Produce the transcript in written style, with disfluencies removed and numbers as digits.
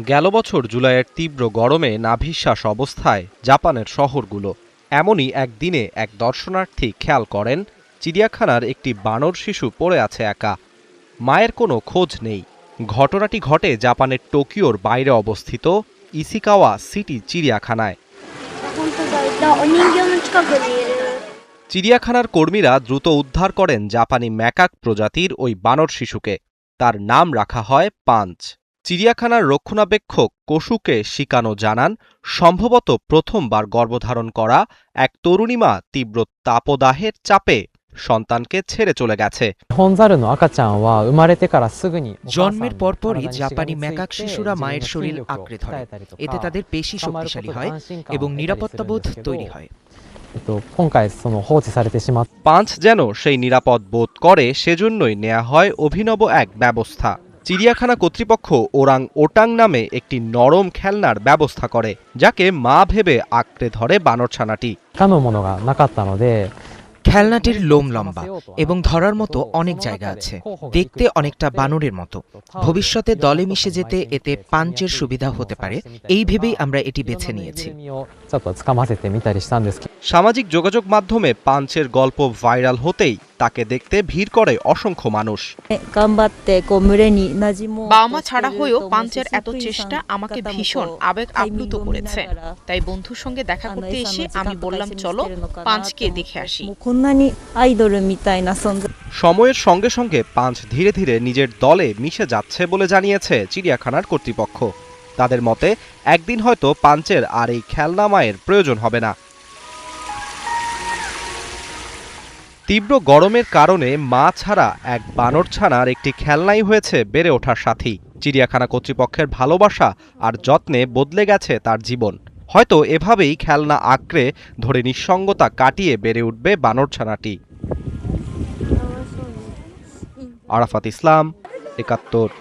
গেল বছর জুলাইয়ের তীব্র গরমে নাভিশ্বাস অবস্থায় জাপানের শহরগুলো। এমনই একদিনে এক দর্শনার্থী খেয়াল করেন চিড়িয়াখানার একটি বানর শিশু পড়ে আছে একা। মায়ের কোনো খোঁজ নেই। ঘটনাটি ঘটে জাপানের টোকিওর বাইরে অবস্থিত ইসিকাওয়া সিটি চিড়িয়াখানায়। চিড়িয়াখানার কর্মীরা দ্রুত উদ্ধার করেন জাপানি ম্যাকাক প্রজাতির ওই বানর শিশুকে। তার নাম রাখা হয় পাঞ্চ। চিড়িয়াখানার রক্ষণাবেক্ষক কোসুকে শিকানো জানান, সম্ভবত প্রথমবার গর্ভধারণ করা এক তরুণী মা তীব্র তাপদাহের চাপে সন্তানকে ছেড়ে চলে গেছে। জন্মের পরপরই জাপানি ম্যাকাক শিশুরা মায়ের শরীর আঁকড়ে ধরে। এতে তাদের পেশি শক্তিশালী হয় এবং নিরাপত্তাবোধ তৈরি হয়। পাঞ্চ যেন সেই নিরাপদ বোধ করে, সেজন্যই নেওয়া হয় অভিনব এক ব্যবস্থা। চিড়িয়াখানা কর্তৃপক্ষ ওরাং ওটাং নামে একটি নরম খেলনার ব্যবস্থা করে, যাকে মা ভেবে আঁকড়ে ধরে বানরছানাটি। খেলনাটির লোম লম্বা এবং ধরার মতো অনেক জায়গা আছে। দেখতে অনেকটা বানরের মতো। ভবিষ্যতে দলে মিশে যেতে এতে পাঞ্চের সুবিধা হতে পারে, এই ভেবেই আমরা এটি বেছে নিয়েছি। সামাজিক যোগাযোগ মাধ্যমে পাঞ্চের গল্প ভাইরাল হতেই তাকে দেখতে ভিড় করে অসংখ্য মানুষ। বাবা মা ছাড়া হয়েও পাঞ্চের এত চেষ্টা আমাকে ভীষণ আবেগ আপ্লুত করেছে। তাই বন্ধুর সঙ্গে দেখা করতে এসে আমি বললাম, চলো পাঞ্চকে দেখে আসি। সময়ের সঙ্গে সঙ্গে পাঞ্চ ধীরে ধীরে নিজের দলে মিশে যাচ্ছে বলে জানিয়েছে চিড়িয়াখানার কর্তৃপক্ষ। তাদের মতে একদিন হয়তো পাঞ্চের আর এই খেলনা মায়ের প্রয়োজন হবে না। তীব্র গরমের কারণে মা ছাড়া এক বানরছানার একটি খেলনাই হয়েছে বেড়ে ওঠার সাথী। চিড়িয়াখানা কর্তৃপক্ষের ভালোবাসা আর যত্নে বদলে গেছে তার জীবন। হয়তো এভাবেই খেলনা আঁকড়ে ধরে নিঃসঙ্গতা কাটিয়ে বেড়ে উঠবে বানরছানাটি। আরাফাত ইসলাম, ৭১।